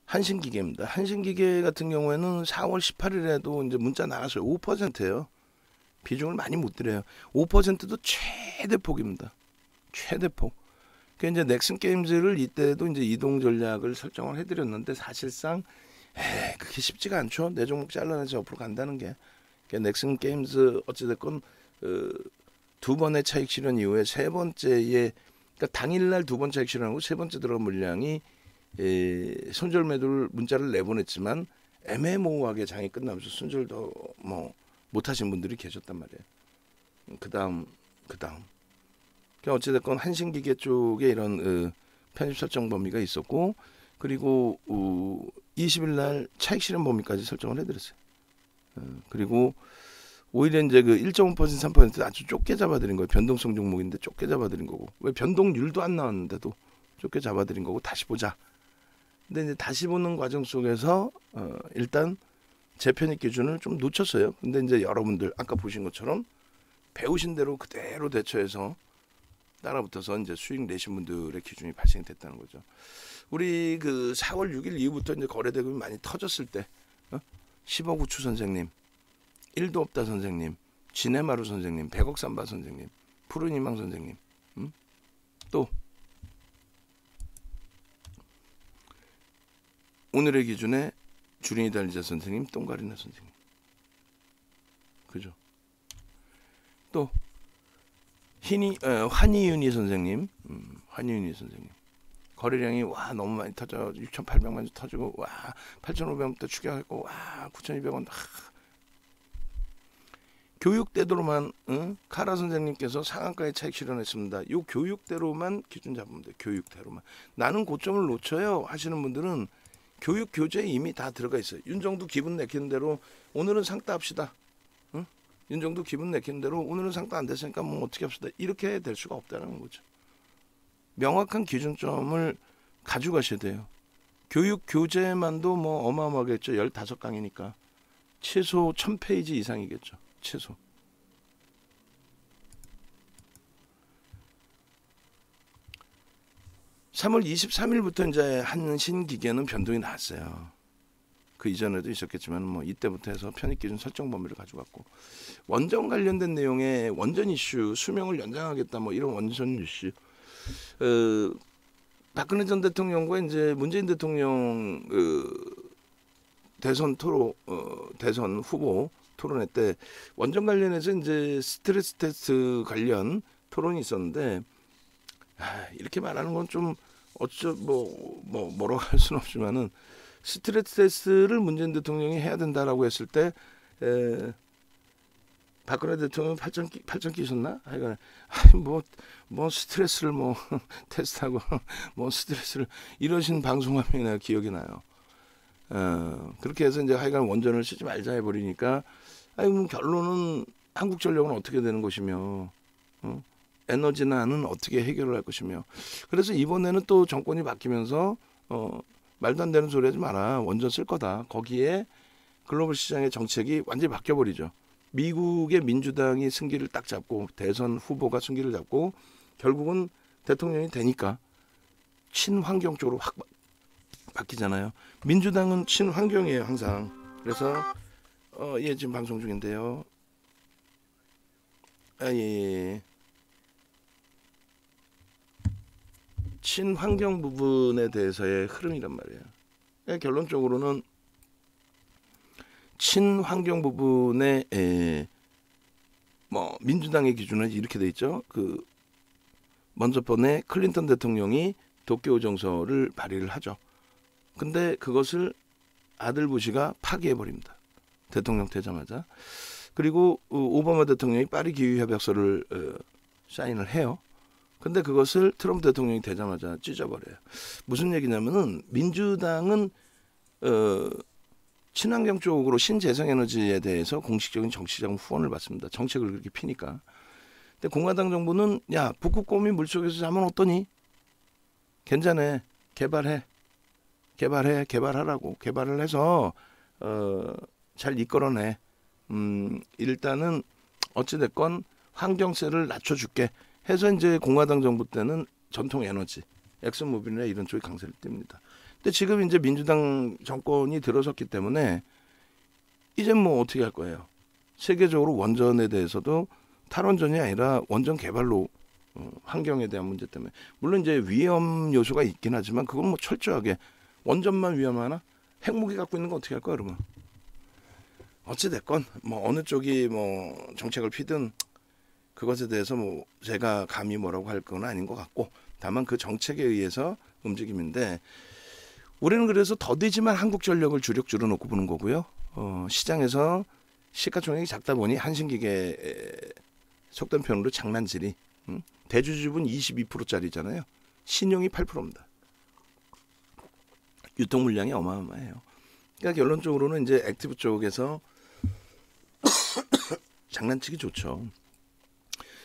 한신기계입니다. 한신기계 같은 경우에는 4월 18일에도 이제 문자 나왔어요. 5%예요. 비중을 많이 못 드려요. 5%도 최대폭입니다. 최대폭. 그 이제 넥슨 게임즈를 이때도 이제 이동 전략을 설정을 해드렸는데 사실상 그게 쉽지가 않죠. 내 종목 잘라내서 옆으로 간다는 게. 그러니까 넥슨 게임즈 어찌됐건 두 번의 차익 실현 이후에 세 번째에 그러니까 당일날 두 번 차익 실현하고 세 번째 들어간 물량이 손절 매도를 문자를 내보냈지만 애매모호하게 장이 끝나면서 손절도 뭐 못하신 분들이 계셨단 말이에요. 그 다음 그러니까 어찌됐건 한신기계 쪽에 이런 편입 설정 범위가 있었고 그리고 20일 날 차익 실현 범위까지 설정을 해드렸어요. 그리고 오히려 이제 그 1.5% 3% 아주 좁게 잡아드린 거예요. 변동성 종목인데 좁게 잡아드린 거고 왜 변동률도 안 나왔는데도 좁게 잡아드린 거고 다시 보자. 근데 이제 다시 보는 과정 속에서 일단 제 편입 기준을 좀 놓쳤어요. 근데 이제 여러분들 아까 보신 것처럼 배우신 대로 그대로 대처해서 따라붙어서 이제 수익 내신 분들의 기준이 발생됐다는 거죠. 우리 그 4월 6일 이후부터 이제 거래대금이 많이 터졌을 때 10억 우추 선생님, 1도 없다 선생님, 지네마루 선생님, 100억 삼바 선생님, 푸른 희망 선생님, 또 오늘의 기준에 주린이 달리자 선생님, 똥가리나 선생님, 그죠? 또 환희윤희 선생님, 환희윤희 선생님. 거래량이 와 너무 많이 터져 6,800만 주 터지고 와 8,500원부터 추격했고 와 9,200원 교육대로만 카라 선생님께서 상한가에 차익 실현했습니다. 요 교육대로만 기준 잡으면 돼요. 교육대로만. 나는 고점을 놓쳐요 하시는 분들은 교육 교재에 이미 다 들어가 있어요. 윤정도 기분 내키는 대로 오늘은 상따 합시다. 윤정도 기분 내키는 대로 오늘은 상따 안 됐으니까 뭐 어떻게 합시다. 이렇게 될 수가 없다는 거죠. 명확한 기준점을 가져가셔야 돼요. 교육 교재만도 뭐 어마어마하겠죠. 15강이니까. 최소 1000페이지 이상이겠죠. 최소. (3월 23일부터) 이제 한신기계는 변동이 났어요. 그 이전에도 있었겠지만 뭐 이때부터 해서 편입 기준 설정 범위를 가져갔고 원전 관련된 내용의 원전 이슈 수명을 연장하겠다 뭐 이런 원전 이슈 박근혜 전 대통령과 이제 문재인 대통령 대선 후보 토론회 때 원전 관련해서 이제 스트레스 테스트 관련 토론이 있었는데 이렇게 말하는 건 좀 뭐라고 할 수는 없지만은 스트레스 테스트를 문재인 대통령이 해야 된다라고 했을 때 박근혜 대통령 8점 끼셨나? 하여간 뭐 스트레스를 뭐 테스트하고 뭐 스트레스를 이러신 방송화면이 내가 기억이 나요. 그렇게 해서 이제 하여간 원전을 쓰지 말자 해버리니까 뭐 결론은 한국전력은 어떻게 되는 것이며 에너지난은 어떻게 해결을 할 것이며 그래서 이번에는 또 정권이 바뀌면서 말도 안 되는 소리 하지 마라. 원전 쓸 거다. 거기에 글로벌 시장의 정책이 완전히 바뀌어버리죠. 미국의 민주당이 승기를 딱 잡고 대선 후보가 승기를 잡고 결국은 대통령이 되니까 친환경 쪽으로 확 바뀌잖아요. 민주당은 친환경이에요 항상. 그래서 예 지금 방송 중인데요. 예. 친환경 부분에 대해서의 흐름이란 말이에요. 그러니까 결론적으로는 친환경 부분에 뭐 민주당의 기준은 이렇게 돼 있죠. 그 먼저 번에 클린턴 대통령이 도쿄 정서를 발의를 하죠. 근데 그것을 아들 부시가 파기해 버립니다. 대통령 되자마자. 그리고 오바마 대통령이 파리 기후 협약서를 사인을 해요. 근데 그것을 트럼프 대통령이 되자마자 찢어버려요. 무슨 얘기냐면은 민주당은 친환경 쪽으로 신재생에너지에 대해서 공식적인 정치적 후원을 받습니다. 정책을 그렇게 피니까. 근데 공화당 정부는 야 북극 곰이 물속에서 자면 어떠니? 괜찮아. 개발하라고. 개발을 해서 잘 이끌어내. 일단은 어찌됐건 환경세를 낮춰줄게. 해서 이제 공화당 정부 때는 전통 에너지, 엑슨모빌이나 이런 쪽이 강세를 띱니다. 근데 지금 이제 민주당 정권이 들어섰기 때문에 이제 뭐 어떻게 할 거예요? 세계적으로 원전에 대해서도 탈원전이 아니라 원전 개발로 환경에 대한 문제 때문에 물론 이제 위험 요소가 있긴 하지만 그건 뭐 철저하게 원전만 위험하나? 핵무기 갖고 있는 거 어떻게 할 거야 그러면? 어찌 됐건 뭐 어느 쪽이 뭐 정책을 피든 그것에 대해서 뭐 제가 감히 뭐라고 할 건 아닌 것 같고 다만 그 정책에 의해서 움직임인데 우리는 그래서 더디지만 한국전력을 주력주로 놓고 보는 거고요. 시장에서 시가총액이 작다 보니 한신기계 속된 표현으로 장난질이 대주주분 22%짜리잖아요. 신용이 8%입니다. 유통 물량이 어마어마해요. 그러니까 결론적으로는 이제 액티브 쪽에서 장난치기 좋죠.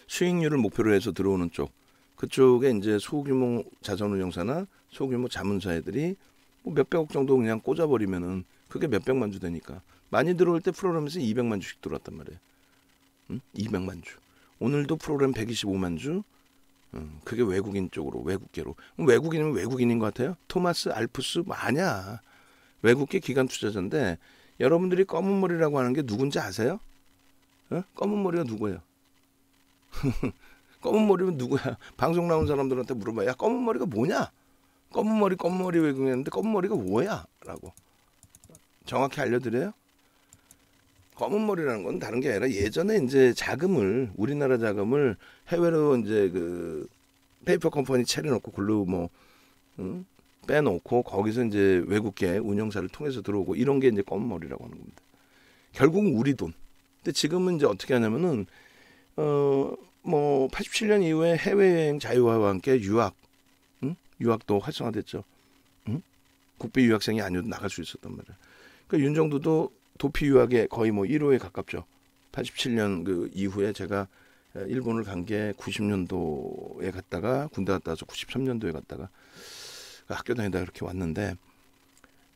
수익률을 목표로 해서 들어오는 쪽, 그쪽에 이제 소규모 자산운용사나 소규모 자문사애들이 뭐 몇백억 정도 그냥 꽂아버리면은 그게 몇백만 주 되니까 많이 들어올 때 프로그램에서 200만 주씩 들어왔단 말이에요. 200만 주. 오늘도 프로그램 125만 주. 그게 외국인 쪽으로 외국계로. 외국인이면 외국인인 것 같아요. 토마스 알프스 뭐 아냐. 외국계 기관 투자자인데 여러분들이 검은 머리라고 하는 게 누군지 아세요? 검은 머리가 누구예요? 검은 머리면 누구야? 방송 나온 사람들한테 물어봐. 야 검은 머리가 뭐냐? 검은 머리 외국인인데 검은 머리가 뭐야? 라고 정확히 알려드려요? 검은 머리라는 건 다른 게 아니라 예전에 이제 자금을 우리나라 자금을 해외로 이제 그 페이퍼 컴퍼니 차려놓고 글로 뭐 빼놓고 거기서 이제 외국계 운영사를 통해서 들어오고 이런 게 이제 검은 머리라고 하는 겁니다. 결국은 우리 돈. 근데 지금은 이제 어떻게 하냐면은 뭐 87년 이후에 해외여행 자유화와 함께 유학도 활성화됐죠. 국비 유학생이 아니어도 나갈 수 있었단 말이에요. 그러니까 윤정도도 도피 유학에 거의 뭐 1호에 가깝죠. 87년 그 이후에 제가 일본을 간 게 90년도에 갔다가 군대 갔다 와서 93년도에 갔다가 학교 다니다 그렇게 왔는데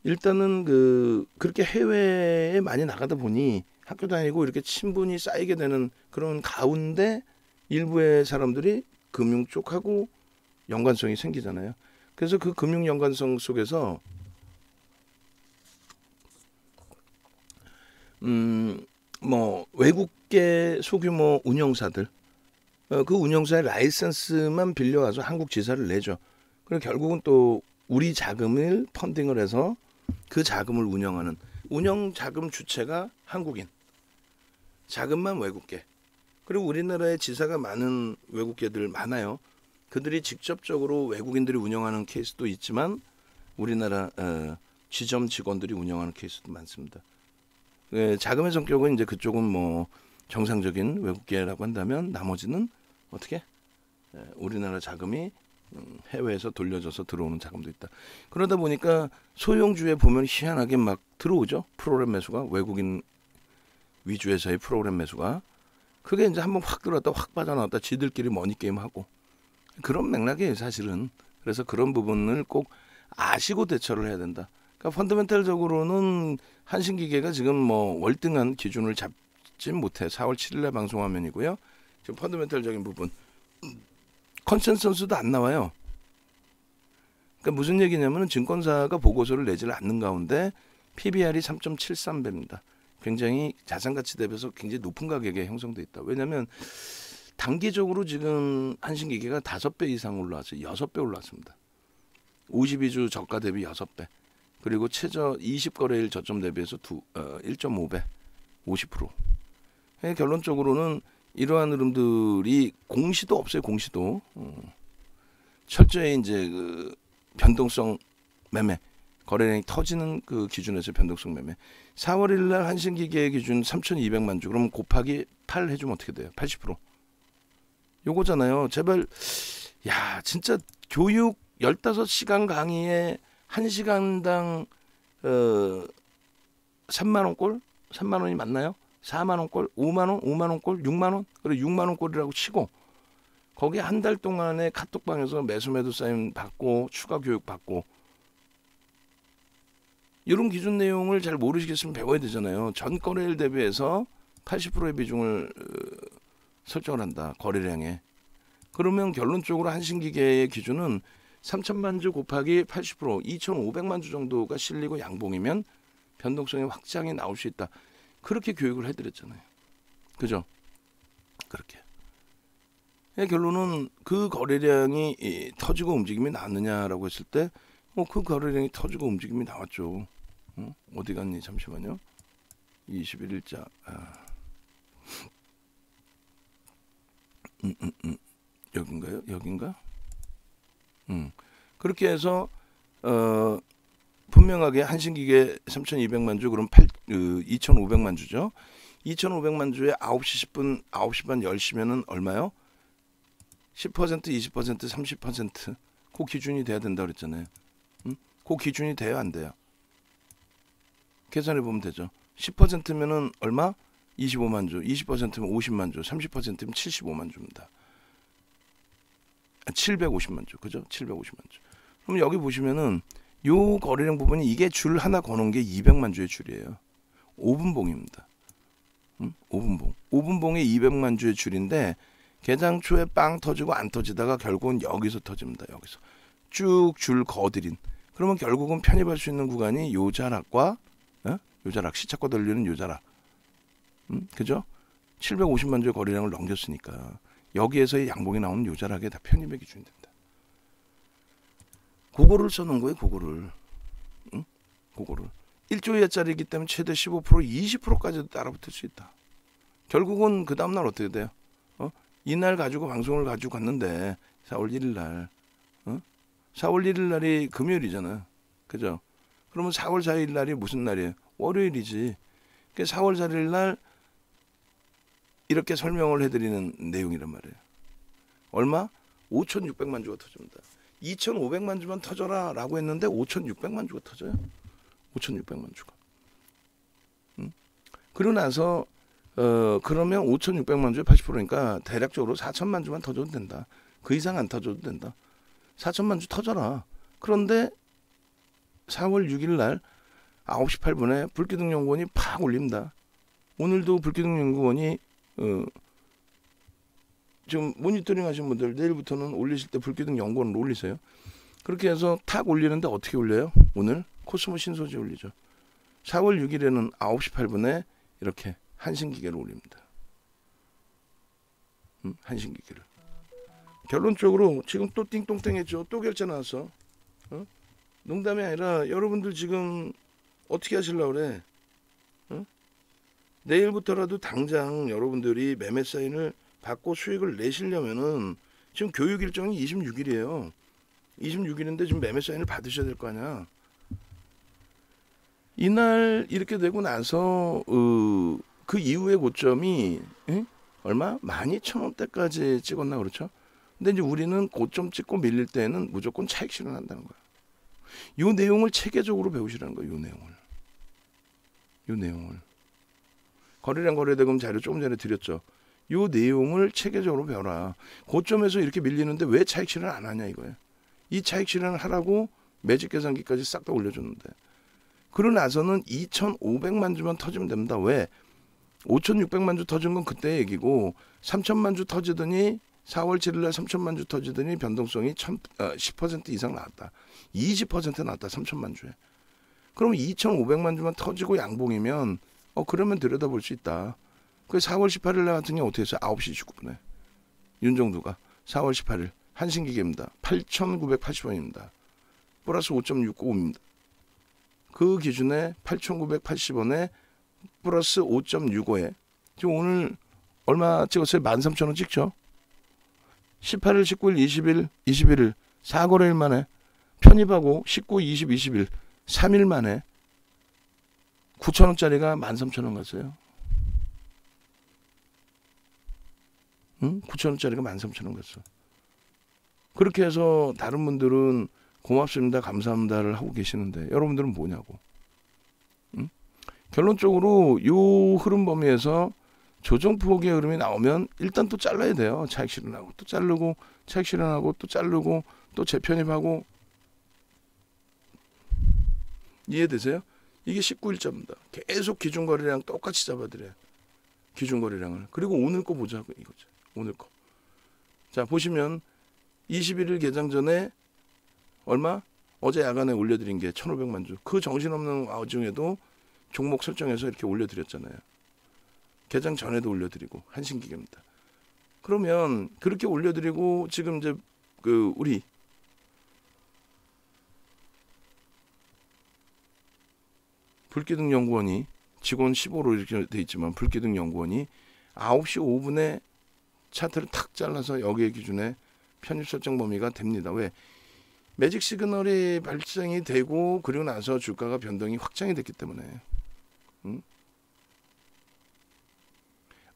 일단은 그렇게 해외에 많이 나가다 보니 학교 다니고 이렇게 친분이 쌓이게 되는 그런 가운데 일부의 사람들이 금융 쪽하고 연관성이 생기잖아요. 그래서 그 금융 연관성 속에서 뭐 외국계 소규모 운영사들 그 운영사의 라이선스만 빌려와서 한국 지사를 내죠. 그리고 결국은 또 우리 자금을 펀딩을 해서 그 자금을 운영하는 운영 자금 주체가 한국인, 자금만 외국계. 그리고 우리나라에 지사가 많은 외국계들 많아요. 그들이 직접적으로 외국인들이 운영하는 케이스도 있지만 우리나라 지점 직원들이 운영하는 케이스도 많습니다. 자금의 성격은 이제 그쪽은 뭐 정상적인 외국계라고 한다면 나머지는 어떻게 우리나라 자금이 해외에서 돌려져서 들어오는 자금도 있다. 그러다 보니까 소형주에 보면 희한하게 막 들어오죠. 프로그램 매수가 외국인 위주에서의 프로그램 매수가 그게 이제 한번 확 들어왔다 확 빠져나왔다 지들끼리 머니게임 하고 그런 맥락이에요 사실은. 그래서 그런 부분을 꼭 아시고 대처를 해야 된다. 그러니까 펀더멘탈적으로는 한신기계가 지금 뭐 월등한 기준을 잡지 못해 4월 7일에 방송화면이고요. 지금 펀더멘탈적인 부분 컨센서스도 안 나와요. 그러니까 무슨 얘기냐면은 증권사가 보고서를 내지를 않는 가운데 PBR이 3.73배입니다. 굉장히 자산가치 대비해서 굉장히 높은 가격에 형성돼 있다. 왜냐하면 단기적으로 지금 한신기계가 5배 이상 올라왔어요. 6배 올랐습니다. 52주 저가 대비 6배. 그리고 최저 20거래일 저점 대비해서 1.5배, 50%. 결론적으로는 이러한 흐름들이 공시도 없어요. 공시도 철저히 이제 그 변동성 매매, 거래량이 터지는 그 기준에서 변동성 매매. 4월 1일 날 한신기계 기준 3,200만 주. 그럼 곱하기 8 해주면 어떻게 돼요? 80%. 요거잖아요. 제발 야 진짜 교육 15시간 강의에 1시간당 3만원꼴? 3만원이 맞나요? 4만원꼴? 5만원? 5만원꼴? 6만원? 그리고 6만원꼴이라고 치고 거기 한 달 동안에 카톡방에서 매수매도 사인 받고 추가 교육 받고 이런 기준 내용을 잘 모르시겠으면 배워야 되잖아요. 전 거래일 대비해서 80%의 비중을 설정을 한다. 거래량에. 그러면 결론적으로 한신기계의 기준은 3천만 주 곱하기 80% 2,500만 주 정도가 실리고 양봉이면 변동성의 확장이 나올 수 있다. 그렇게 교육을 해드렸잖아요. 그죠? 그렇게. 결론은 그 거래량이 터지고 움직임이 나느냐라고 했을 때 그 거래량이 터지고 움직임이 나왔죠. 어디 갔니? 잠시만요. 21일자. 여긴가요? 여긴가? 그렇게 해서 분명하게 한신기계 3,200만 주, 그럼 2,500만 주죠. 2,500만 주에 9시 10분, 9시 반 10시면은 얼마요? 10%, 20%, 30%. 그 기준이 돼야 된다 그랬잖아요. 그 기준이 돼야 안 돼요. 계산해 보면 되죠. 10%면은 얼마? 25만 주. 20%면 50만 주. 30%면 75만 주입니다. 750만 주. 그죠? 750만 주. 그럼 여기 보시면은 요 거래량 부분이 이게 줄 하나 거는 게 200만 주의 줄이에요. 5분봉입니다. 5분봉. 5분봉이 200만 주의 줄인데 개장 초에 빵 터지고 안 터지다가 결국은 여기서 터집니다. 여기서 쭉 줄 거들인. 그러면 결국은 편입할 수 있는 구간이 요 자락과 요 자락, 시차가 들리는 요 자락. 그죠? 750만 주의 거래량을 넘겼으니까 여기에서의 양봉이 나오는 요 자락에 다 편입의 기준이 된다. 그거를 써놓은 거예요. 그거를. 그거를. 1조 이하짜리이기 때문에 최대 15%, 20%까지도 따라붙을 수 있다. 결국은 그 다음날 어떻게 돼요? 이날 가지고 방송을 가지고 갔는데 4월 1일 날 4월 1일 날이 금요일이잖아요. 그죠? 그러면 4월 4일 날이 무슨 날이에요? 월요일이지. 4월 4일 날 이렇게 설명을 해드리는 내용이란 말이에요. 얼마? 5,600만 주가 터집니다. 2,500만 주만 터져라 라고 했는데 5,600만 주가 터져요. 5,600만 주가. 그러고 나서 그러면 5,600만 주에 80%니까 대략적으로 4천만 주만 터져도 된다. 그 이상 안 터져도 된다. 4천만 주 터져라. 그런데 4월 6일 날 9시 8분에 불기둥연구원이 팍 올립니다. 오늘도 불기둥연구원이 지금 모니터링 하신 분들 내일부터는 올리실 때 불기둥연구원을 올리세요. 그렇게 해서 탁 올리는데 어떻게 올려요? 오늘 코스모 신소재 올리죠. 4월 6일에는 9시 8분에 이렇게 한신기계를 올립니다. 한신기계를. 결론적으로 지금 또 띵똥땡했죠. 또 결제 나왔어. 농담이 아니라 여러분들 지금 어떻게 하시려고 그래? 내일부터라도 당장 여러분들이 매매 사인을 받고 수익을 내시려면은 지금 교육 일정이 26일이에요. 26일인데 지금 매매 사인을 받으셔야 될 거 아니야. 이날 이렇게 되고 나서 그 이후의 고점이 얼마? 12,000원대까지 찍었나 그렇죠? 근데 이제 우리는 고점 찍고 밀릴 때는 무조건 차익 실현한다는 거야. 요 내용을 체계적으로 배우시라는 거예요. 요 내용을. 거래량 거래대금 자료 조금 전에 드렸죠. 요 내용을 체계적으로 배워라. 고점에서 이렇게 밀리는데 왜 차익 실현 안 하냐 이거예요. 이 차익 실현을 하라고 매직 계산기까지 싹 다 올려줬는데. 그러고 나서는 2,500만 주만 터지면 됩니다. 왜? 5,600만 주 터진 건 그때 얘기고 3,000만 주 터지더니 4월 7일 날 3,000만 주 터지더니 변동성이 10% 이상 나왔다. 20% 나왔다. 3,000만 주에. 그러면 2,500만 주만 터지고 양봉이면 그러면 들여다볼 수 있다. 그 4월 18일 날 같은 경우 어떻게 했어요? 9시 19분에. 윤정두가 4월 18일 한신기계입니다. 8,980원입니다. 플러스 5.65입니다. 그 기준에 8,980원에 플러스 5.65에 지금 오늘 얼마 찍었어요? 13,000원 찍죠? 18일, 19일, 20일, 21일 4거래일 만에 편입하고 19, 20, 21 3일 만에 9,000원짜리가 13,000원 갔어요. 9,000원짜리가 13,000원 갔어. 그렇게 해서 다른 분들은 고맙습니다, 감사합니다를 하고 계시는데 여러분들은 뭐냐고. 결론적으로 요 흐름 범위에서 조정폭의 흐름이 나오면 일단 또 잘라야 돼요. 차익 실현하고 또 자르고 차익 실현하고 또 자르고 또 재편입하고. 이해되세요? 이게 19일자입니다. 계속 기준거래량 똑같이 잡아드려요. 기준거래량을. 그리고 오늘 거 보자고 이거죠. 오늘 거. 자 보시면 21일 개장 전에 얼마? 어제 야간에 올려드린 게 1,500만 주. 그 정신없는 와중에도 종목 설정해서 이렇게 올려드렸잖아요. 개장 전에도 올려드리고 한신기계입니다. 그러면 그렇게 올려드리고 지금 이제 그 우리 불기둥 연구원이 직원 15로 이렇게 돼 있지만 불기둥 연구원이 9시 5분에 차트를 탁 잘라서 여기에 기준에 편입 설정 범위가 됩니다. 왜? 매직 시그널이 발생이 되고 그리고 나서 주가가 변동이 확장이 됐기 때문에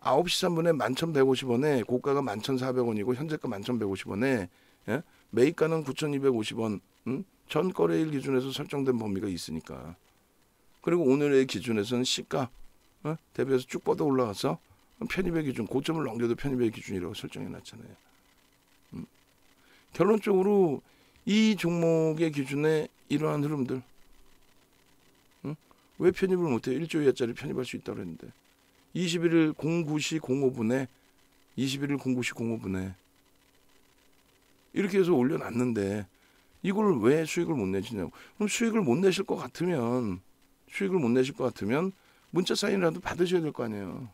9시 3분에 11,150원에 고가가 11,400원이고 현재가 11,150원에 예? 매입가는 9,250원 전 거래일 기준에서 설정된 범위가 있으니까 그리고 오늘의 기준에서는 시가 대비해서 쭉 뻗어 올라가서 편입의 기준 고점을 넘겨도 편입의 기준이라고 설정해 놨잖아요. 결론적으로 이 종목의 기준에 이러한 흐름들 왜 편입을 못해? 1조 이하짜리 편입할 수 있다고 했는데 21일 09시 05분에 21일 09시 05분에 이렇게 해서 올려놨는데 이걸 왜 수익을 못 내시냐고. 그럼 수익을 못 내실 것 같으면 문자 사인이라도 받으셔야 될 거 아니에요.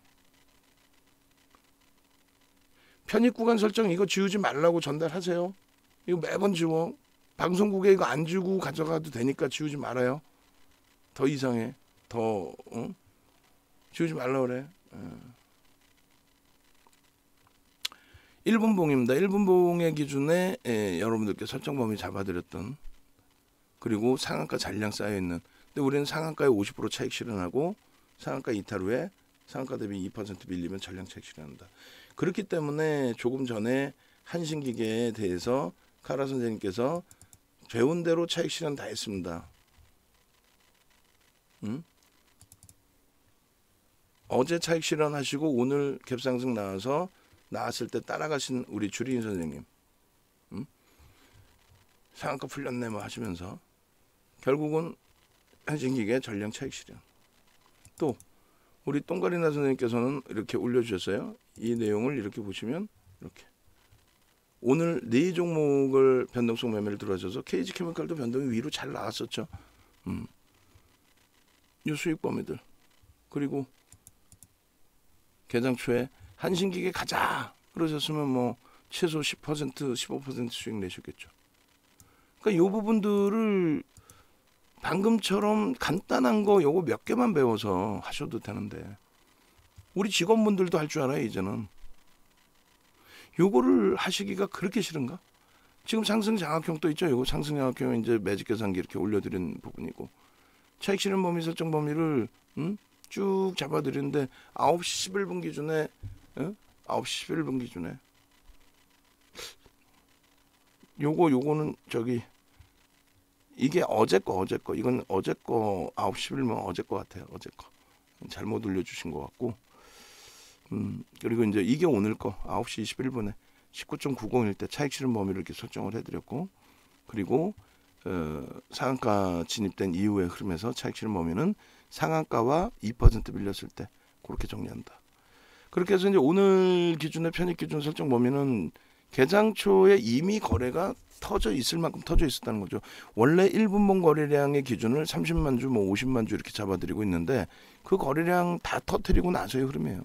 편입 구간 설정 이거 지우지 말라고 전달하세요. 이거 매번 지워. 방송국에 이거 안 주고 가져가도 되니까 지우지 말아요. 더 이상해. 더 지우지 말라 그래. 1분봉입니다. 1분봉의 기준에 여러분들께 설정 범위 잡아드렸던 그리고 상한가 잔량 쌓여있는 근데 우리는 상한가에 50% 차익 실현하고 상한가 이탈 후에 상한가 대비 2% 밀리면 전량 차익 실현한다. 그렇기 때문에 조금 전에 한신기계에 대해서 카라 선생님께서 배운 대로 차익 실현 다 했습니다. 어제 차익 실현하시고 오늘 갭상승 나왔을 때 따라가신 우리 주리인 선생님 상한가 풀렸네 뭐 하시면서 결국은 한신기계 전량 차익 실현. 또 우리 똥가리나 선생님께서는 이렇게 올려주셨어요. 이 내용을 이렇게 보시면 이렇게 오늘 네 종목을 변동성 매매를 들어와줘서 KG케미칼도 변동이 위로 잘 나왔었죠. 이 수익 범위들 그리고 개장 초에 한신기계 가자 그러셨으면 뭐 최소 10% 15% 수익 내셨겠죠. 그러니까 이 부분들을 방금처럼 간단한 거 요거 몇 개만 배워서 하셔도 되는데 우리 직원분들도 할 줄 알아요. 이제는 요거를 하시기가 그렇게 싫은가? 지금 상승 장악형 또 있죠. 요거 상승 장악형 이제 매직 계산기 이렇게 올려드린 부분이고 차익 실현 범위 설정 범위를 쭉 잡아드리는데 9시 11분 기준에 9시 11분 기준에 요거는 저기 이게 어제 거 이건 어제 거 9시 11분 어제 거 같아요. 어제 거 잘못 올려주신 것 같고 그리고 이제 이게 오늘 거 9시 21분에 19.90일 때 차익 실현 범위를 이렇게 설정을 해드렸고 그리고 상한가 진입된 이후의 흐름에서 차익 실현 범위는 상한가와 2% 밀렸을 때 그렇게 정리한다. 그렇게 해서 이제 오늘 기준의 편입 기준 설정 범위는 개장 초에 이미 거래가 터져 있을 만큼 터져 있었다는 거죠. 원래 1분봉 거래량의 기준을 30만 주, 뭐 50만 주 이렇게 잡아드리고 있는데 그 거래량 다 터뜨리고 나서의 흐름이에요.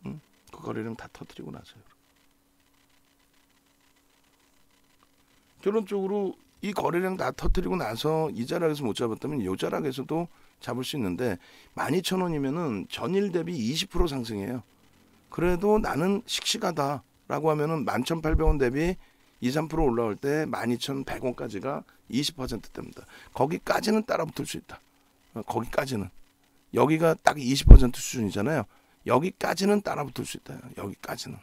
그 거래량 다 터뜨리고 나서요. 결론적으로 이 거래량 다 터뜨리고 나서 이 자락에서 못 잡았다면 이 자락에서도 잡을 수 있는데 12,000원이면은 전일 대비 20% 상승해요. 그래도 나는 씩씩하다라고 하면은 11,800원 대비 2, 3% 올라올 때 12,100원까지가 20%대입니다. 거기까지는 따라붙을 수 있다. 거기까지는. 여기가 딱 20% 수준이잖아요. 여기까지는 따라붙을 수 있다. 여기까지는.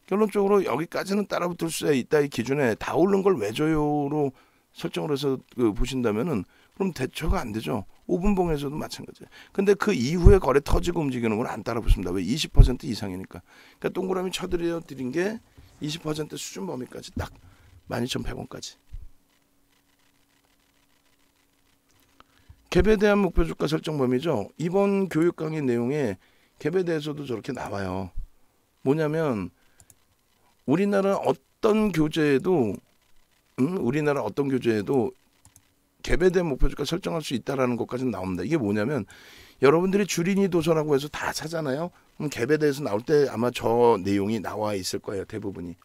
결론적으로 여기까지는 따라붙을 수 있다. 이 기준에 다 오른 걸 왜 줘요로 설정을 해서 보신다면은 그럼 대처가 안 되죠. 5분봉에서도 마찬가지예요. 근데 그 이후에 거래 터지고 움직이는 건 안 따라붙습니다. 왜? 20% 이상이니까. 그러니까 동그라미 쳐드려 드린 게 20% 수준 범위까지 딱 12,100원까지. 갭에 대한 목표 주가 설정 범위죠. 이번 교육 강의 내용에 갭에 대해서도 저렇게 나와요. 뭐냐면 우리나라 어떤 교재에도 우리나라 어떤 교재에도 개별된 목표주가 설정할 수 있다라는 것까지는 나옵니다. 이게 뭐냐면 여러분들이 주린이 도서라고 해서 다 사잖아요. 그럼 개별대에서 나올 때 아마 저 내용이 나와 있을 거예요. 대부분이.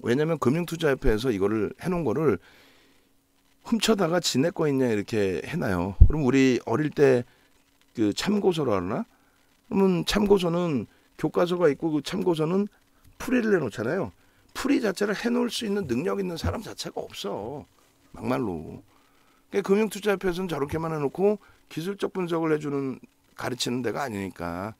왜냐하면 금융투자협회에서 이거를 해놓은 거를 훔쳐다가 지네 거 있냐 이렇게 해놔요. 그럼 우리 어릴 때 그 참고서로 하나? 그러면 참고서는 교과서가 있고 그 참고서는 풀이를 해놓잖아요. 풀이 자체를 해놓을 수 있는 능력 있는 사람 자체가 없어. 막말로. 그러니까 금융투자협회에서는 저렇게만 해놓고 기술적 분석을 해주는 가르치는 데가 아니니까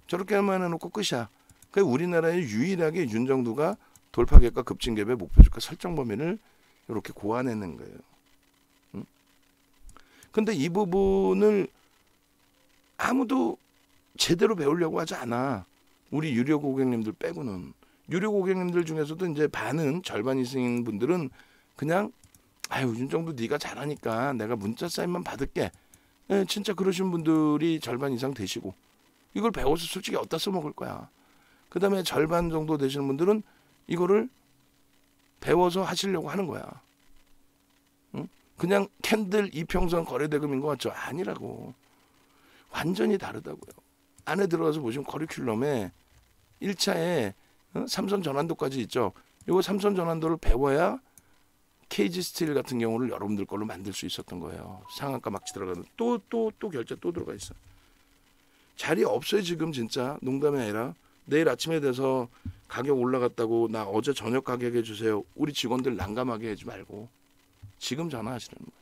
저렇게만 해놓고 끝이야. 그러니까 우리나라에 유일하게 윤정두가 돌파갭과 급진갭의 목표주가 설정 범위를 이렇게 고안해낸 거예요. 근데 이 부분을 아무도 제대로 배우려고 하지 않아. 우리 유료 고객님들 빼고는. 유료 고객님들 중에서도 이제 반은 절반 이상인 분들은 그냥 아유 윤정도 네가 잘하니까 내가 문자 사인만 받을게. 예, 진짜 그러신 분들이 절반 이상 되시고 이걸 배워서 솔직히 어디다 써먹을 거야. 그 다음에 절반 정도 되시는 분들은 이거를 배워서 하시려고 하는 거야. 응? 그냥 캔들 이평선 거래대금인 것 같죠? 아니라고. 완전히 다르다고요. 안에 들어가서 보시면 커리큘럼에 1차에 삼선 전환도까지 있죠. 이거 삼선 전환도를 배워야 KG 스틸 같은 경우를 여러분들 걸로 만들 수 있었던 거예요. 상한가 막지 들어가는 또 결제 또 들어가 있어. 자리 없어요 지금 진짜. 농담이 아니라 내일 아침에 돼서 가격 올라갔다고 나 어제 저녁 가격 해주세요. 우리 직원들 난감하게 하지 말고 지금 전화하시라는 거예요.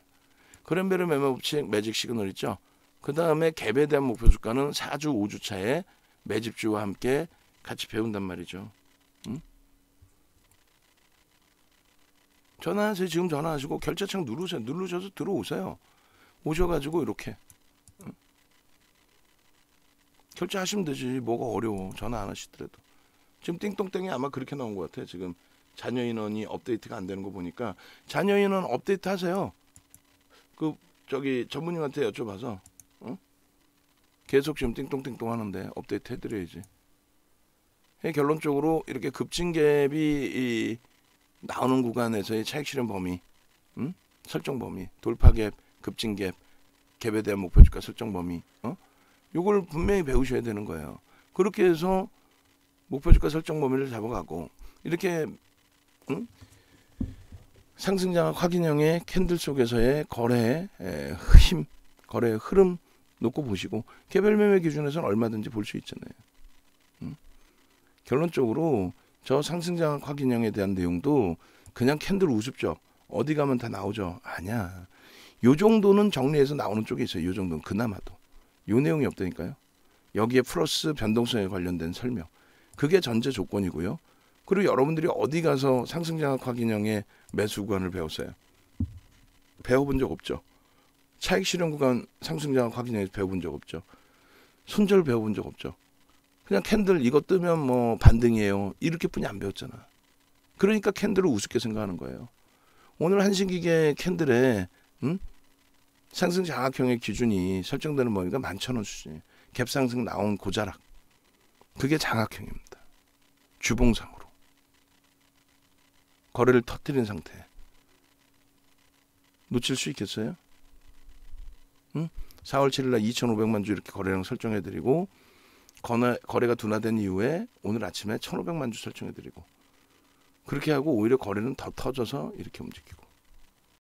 그랜베르 매매법칙 매직 시그널 있죠. 그 다음에 갭에 대한 목표 주가는 4주 5주 차에 매집주와 함께 같이 배운단 말이죠. 응? 전화하세요. 지금 전화하시고 결제창 누르세요. 누르셔서 들어오세요. 오셔가지고 이렇게 결제하시면 되지. 뭐가 어려워. 전화 안 하시더라도. 지금 띵똥땡이 아마 그렇게 나온 것 같아요. 지금 자녀 인원이 업데이트가 안 되는 거 보니까 자녀 인원 업데이트 하세요. 그 저기 전무님한테 여쭤봐서 계속 지금 띵똥띵똥 하는데 업데이트 해드려야지. 결론적으로 이렇게 급진갭이 나오는 구간에서의 차익 실현 범위, 설정 범위, 돌파갭, 급진갭, 갭에 대한 목표주가 설정 범위, 요걸 분명히 배우셔야 되는 거예요. 그렇게 해서 목표주가 설정 범위를 잡아가고 이렇게 상승장악 확인형의 캔들 속에서의 거래의 힘, 거래의 흐름 놓고 보시고 개별 매매 기준에서는 얼마든지 볼 수 있잖아요. 결론적으로 저 상승장악 확인형에 대한 내용도 그냥 캔들 우습죠. 어디 가면 다 나오죠. 아니야. 요 정도는 정리해서 나오는 쪽에 있어요. 요 정도는 그나마도. 요 내용이 없다니까요. 여기에 플러스 변동성에 관련된 설명. 그게 전제 조건이고요. 그리고 여러분들이 어디 가서 상승장악 확인형의 매수 구간을 배웠어요? 배워본 적 없죠. 차익 실현 구간 상승장악 확인형에서 배워본 적 없죠. 손절 배워본 적 없죠. 그냥 캔들 이거 뜨면 뭐 반등이에요. 이렇게뿐이 안 배웠잖아. 그러니까 캔들을 우습게 생각하는 거예요. 오늘 한신기계 캔들에 상승장악형의 기준이 설정되는 범위가 11,000원 수준이에요. 갭상승 나온 고자락. 그게 장악형입니다. 주봉상으로. 거래를 터뜨린 상태. 놓칠 수 있겠어요? 4월 7일 날 2,500만 주 이렇게 거래량 설정해드리고 거래가 둔화된 이후에 오늘 아침에 1,500만 주 설정해드리고 그렇게 하고 오히려 거래는 더 터져서 이렇게 움직이고